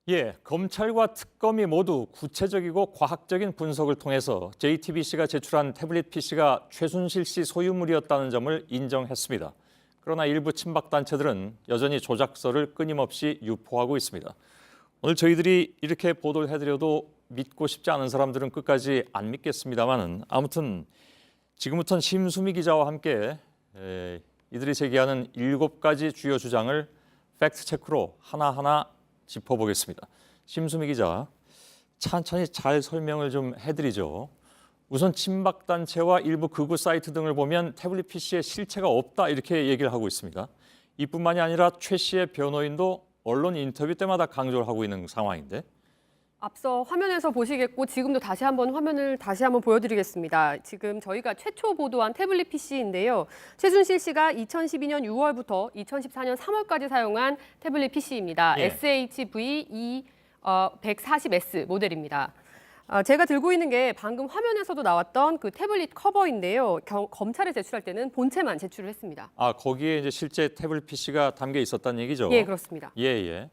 예, 검찰과 특검이 모두 구체적이고 과학적인 분석을 통해서 JTBC가 제출한 태블릿 PC가 최순실 씨 소유물이었다는 점을 인정했습니다. 그러나 일부 친박 단체들은 여전히 조작서를 끊임없이 유포하고 있습니다. 오늘 저희들이 이렇게 보도를 해드려도 믿고 싶지 않은 사람들은 끝까지 안 믿겠습니다만은 아무튼 지금부터는 심수미 기자와 함께 이들이 제기하는 7가지 주요 주장을 팩트체크로 하나하나 짚어보겠습니다. 심수미 기자, 천천히 잘 설명을 좀 해드리죠. 우선 친박단체와 일부 극우 사이트 등을 보면 태블릿 PC에 실체가 없다 이렇게 얘기를 하고 있습니다. 이뿐만이 아니라 최 씨의 변호인도 언론 인터뷰 때마다 강조를 하고 있는 상황인데. 앞서 화면에서 보시겠고 지금도 다시 한번 화면을 보여드리겠습니다. 지금 저희가 최초 보도한 태블릿 PC인데요. 최순실 씨가 2012년 6월부터 2014년 3월까지 사용한 태블릿 PC입니다. 예. SHV-140S 모델입니다. 제가 들고 있는 게 방금 화면에서도 나왔던 그 태블릿 커버인데요. 검찰에 제출할 때는 본체만 제출을 했습니다. 아, 거기에 이제 실제 태블릿 PC가 담겨 있었다는 얘기죠? 예, 그렇습니다. 예.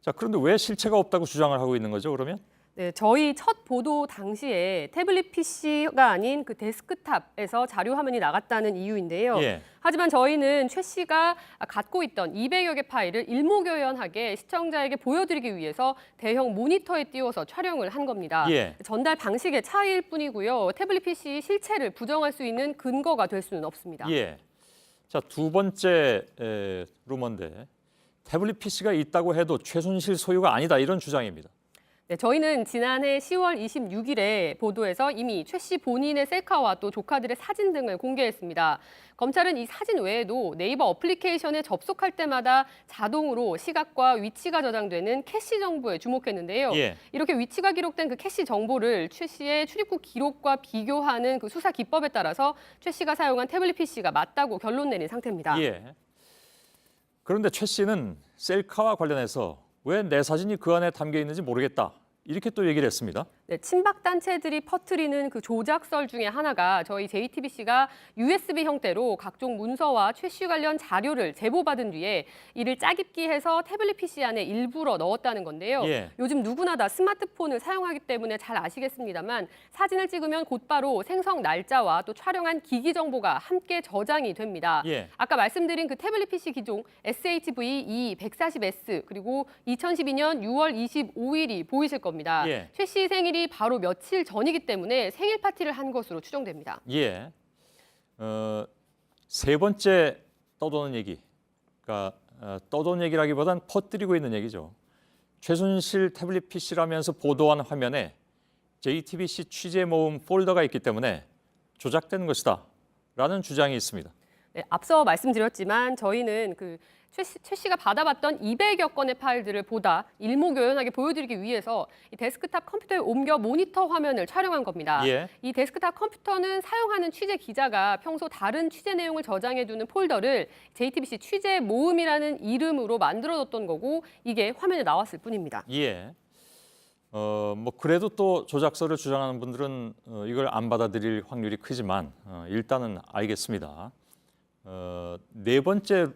자, 그런데 왜 실체가 없다고 주장을 하고 있는 거죠, 그러면? 네, 저희 첫 보도 당시에 태블릿 PC가 아닌 그 데스크탑에서 자료 화면이 나갔다는 이유인데요. 예. 하지만 저희는 최 씨가 갖고 있던 200여 개 파일을 일목요연하게 시청자에게 보여드리기 위해서 대형 모니터에 띄워서 촬영을 한 겁니다. 예. 전달 방식의 차이일 뿐이고요. 태블릿 PC 실체를 부정할 수 있는 근거가 될 수는 없습니다. 예. 자, 두 번째 루머인데 태블릿 PC가 있다고 해도 최순실 소유가 아니다 이런 주장입니다. 네, 저희는 지난해 10월 26일에 보도에서 이미 최 씨 본인의 셀카와 또 조카들의 사진 등을 공개했습니다. 검찰은 이 사진 외에도 네이버 어플리케이션에 접속할 때마다 자동으로 시각과 위치가 저장되는 캐시 정보에 주목했는데요. 예. 이렇게 위치가 기록된 그 캐시 정보를 최 씨의 출입국 기록과 비교하는 그 수사 기법에 따라서 최 씨가 사용한 태블릿 PC가 맞다고 결론 내린 상태입니다. 예. 그런데 최 씨는 셀카와 관련해서 왜 내 사진이 그 안에 담겨 있는지 모르겠다. 이렇게 또 얘기를 했습니다. 네, 친박 단체들이 퍼뜨리는 그 조작설 중에 하나가 저희 JTBC가 USB 형태로 각종 문서와 최 씨 관련 자료를 제보받은 뒤에 이를 짜깁기 해서 태블릿 PC 안에 일부러 넣었다는 건데요. 예. 요즘 누구나 다 스마트폰을 사용하기 때문에 잘 아시겠습니다만 사진을 찍으면 곧바로 생성 날짜와 또 촬영한 기기 정보가 함께 저장이 됩니다. 예. 아까 말씀드린 그 태블릿 PC 기종 SHV-140S 그리고 2012년 6월 25일이 보이실 겁니다. 예. 최 씨 생일이 바로 며칠 전이기 때문에 생일 파티를 한 것으로 추정됩니다. 예. 세 번째 떠도는 얘기. 그러니까 떠도는 얘기라기보단 퍼뜨리고 있는 얘기죠. 최순실 태블릿 PC라면서 보도한 화면에 JTBC 취재 모음 폴더가 있기 때문에 조작된 것이다. 라는 주장이 있습니다. 네, 앞서 말씀드렸지만 저희는 최 씨가 받아봤던 200여 건의 파일들을 보다 일목요연하게 보여드리기 위해서 이 데스크탑 컴퓨터에 옮겨 모니터 화면을 촬영한 겁니다. 예. 이 데스크탑 컴퓨터는 사용하는 취재 기자가 평소 다른 취재 내용을 저장해두는 폴더를 JTBC 취재 모음이라는 이름으로 만들어뒀던 거고 이게 화면에 나왔을 뿐입니다. 예. 뭐 그래도 또 조작서를 주장하는 분들은 이걸 안 받아들일 확률이 크지만 일단은 알겠습니다. 네 번째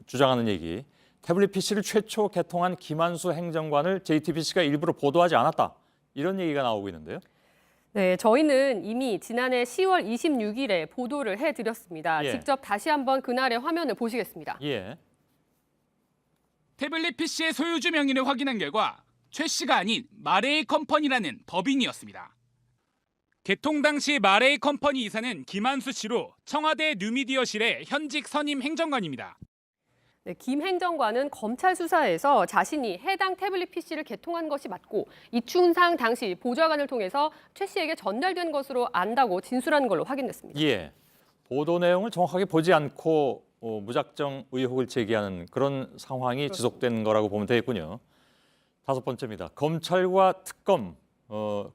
주장하는 얘기, 태블릿 PC를 최초 개통한 김한수 행정관을 JTBC가 일부러 보도하지 않았다. 이런 얘기가 나오고 있는데요. 네, 저희는 이미 지난해 10월 26일에 보도를 해드렸습니다. 예. 직접 다시 한번 그날의 화면을 보시겠습니다. 예. 태블릿 PC의 소유주 명의를 확인한 결과 최 씨가 아닌 마레이 컴퍼니라는 법인이었습니다. 개통 당시 마레이 컴퍼니 이사는 김한수 씨로 청와대 뉴미디어실의 현직 선임 행정관입니다. 네, 김 행정관은 검찰 수사에서 자신이 해당 태블릿 PC를 개통한 것이 맞고 이춘상 당시 보좌관을 통해서 최 씨에게 전달된 것으로 안다고 진술한 걸로 확인됐습니다. 예. 보도 내용을 정확하게 보지 않고 무작정 의혹을 제기하는 그런 상황이 그렇습니다. 지속된 거라고 보면 되겠군요. 다섯 번째입니다. 검찰과 특검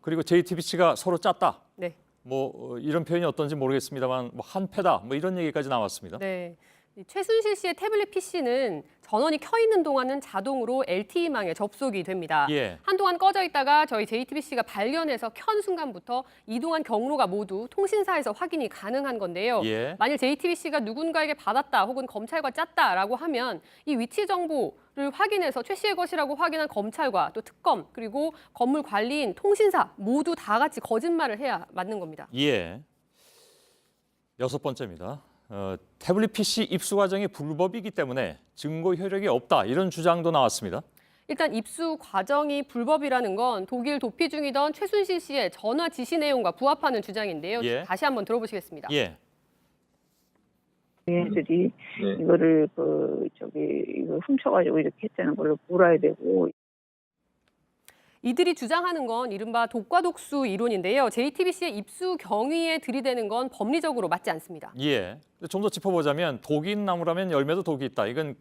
그리고 JTBC가 서로 짰다. 네. 뭐 이런 표현이 어떤지 모르겠습니다만 뭐 한패다. 뭐 이런 얘기까지 나왔습니다. 네. 최순실 씨의 태블릿 PC는 전원이 켜 있는 동안은 자동으로 LTE망에 접속이 됩니다. 예. 한동안 꺼져 있다가 저희 JTBC가 발견해서 켠 순간부터 이동한 경로가 모두 통신사에서 확인이 가능한 건데요. 예. 만일 JTBC가 누군가에게 받았다 혹은 검찰과 짰다라고 하면 이 위치 정보를 확인해서 최 씨의 것이라고 확인한 검찰과 또 특검 그리고 건물 관리인 통신사 모두 다 같이 거짓말을 해야 맞는 겁니다. 예. 6번째입니다. 태블릿 PC 입수 과정이 불법이기 때문에 증거 효력이 없다 이런 주장도 나왔습니다. 일단 입수 과정이 불법이라는 건 독일 도피 중이던 최순실 씨의 전화 지시 내용과 부합하는 주장인데요. 예. 다시 한번 들어보시겠습니다. 예. 얘네들이 이거를 이거 훔쳐가지고 이렇게 했다는 걸로 몰아야 되고. 이들이 주장하는 건 이른바 독과독수 이론인데요. JTBC의 입수 경위에 들이대는 건 법리적으로 맞지 않습니다. 예. 좀 더 짚어보자면 독이 있는 나무라면 열매도 독이 있다. 이건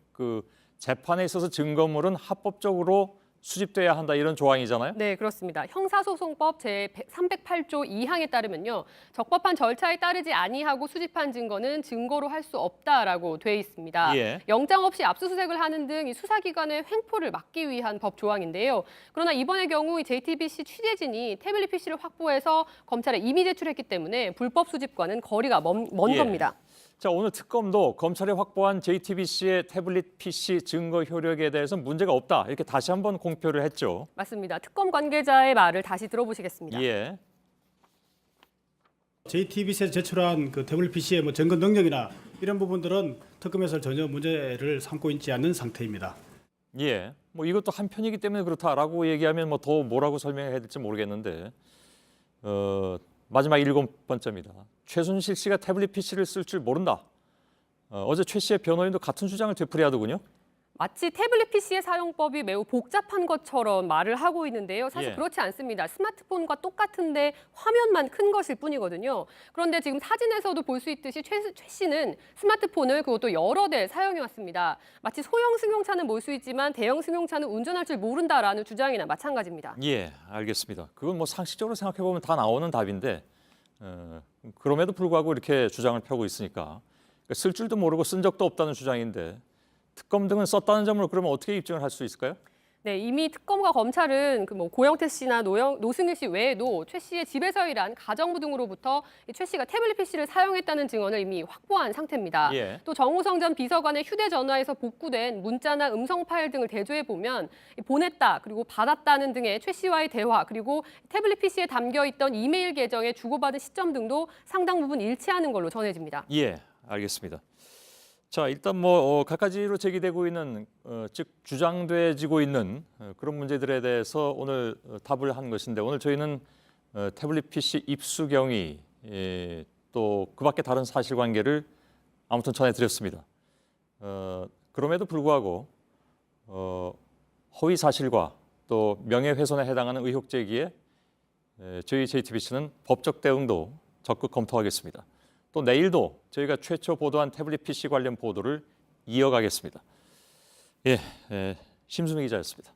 재판에 있어서 증거물은 합법적으로 수집돼야 한다 이런 조항이잖아요. 네, 그렇습니다. 형사소송법 제308조 2항에 따르면요. 적법한 절차에 따르지 아니하고 수집한 증거는 증거로 할 수 없다라고 돼 있습니다. 예. 영장 없이 압수수색을 하는 등 이 수사기관의 횡포를 막기 위한 법 조항인데요. 그러나 이번의 경우 이 JTBC 취재진이 태블릿 PC를 확보해서 검찰에 이미 제출했기 때문에 불법 수집과는 거리가 먼 예. 겁니다. 자, 오늘 특검도 검찰이 확보한 JTBC의 태블릿 PC 증거 효력에 대해서 문제가 없다 이렇게 다시 한번 공표를 했죠. 맞습니다. 특검 관계자의 말을 다시 들어보시겠습니다. 예. JTBC에서 제출한 그 태블릿 PC의 점검 능력이나 이런 부분들은 특검에서 전혀 문제를 삼고 있지 않는 상태입니다. 예. 이것도 한편이기 때문에 그렇다라고 얘기하면 더 뭐라고 설명해야 될지 모르겠는데 마지막 7번째입니다. 최순실 씨가 태블릿 PC를 쓸 줄 모른다. 어제 최 씨의 변호인도 같은 주장을 되풀이하더군요. 마치 태블릿 PC의 사용법이 매우 복잡한 것처럼 말을 하고 있는데요. 사실 예. 그렇지 않습니다. 스마트폰과 똑같은데 화면만 큰 것일 뿐이거든요. 그런데 지금 사진에서도 볼 수 있듯이 최 씨는 스마트폰을 그것도 여러 대 사용해 왔습니다. 마치 소형 승용차는 몰 수 있지만 대형 승용차는 운전할 줄 모른다라는 주장이나 마찬가지입니다. 예, 알겠습니다. 그건 상식적으로 생각해 보면 다 나오는 답인데 그럼에도 불구하고 이렇게 주장을 펴고 있으니까 쓸 줄도 모르고 쓴 적도 없다는 주장인데 특검 등은 썼다는 점으로 그러면 어떻게 입증을 할 수 있을까요? 네, 이미 특검과 검찰은 고영태 씨나 노승일 씨 외에도 최 씨의 집에서 일한 가정부 등으로부터 최 씨가 태블릿 PC를 사용했다는 증언을 이미 확보한 상태입니다. 예. 또 정우성 전 비서관의 휴대전화에서 복구된 문자나 음성 파일 등을 대조해 보면 보냈다 그리고 받았다는 등의 최 씨와의 대화 그리고 태블릿 PC에 담겨 있던 이메일 계정의 주고받은 시점 등도 상당 부분 일치하는 걸로 전해집니다. 예, 알겠습니다. 자, 일단 갖가지로 제기되고 있는 즉 주장되지고 있는 그런 문제들에 대해서 오늘 답을 한 것인데 오늘 저희는 태블릿 PC 입수 경위 또 그밖에 다른 사실관계를 아무튼 전해드렸습니다. 그럼에도 불구하고 허위 사실과 또 명예훼손에 해당하는 의혹 제기에 저희 JTBC는 법적 대응도 적극 검토하겠습니다. 또 내일도 저희가 최초 보도한 태블릿 PC 관련 보도를 이어가겠습니다. 예, 심수미 기자였습니다.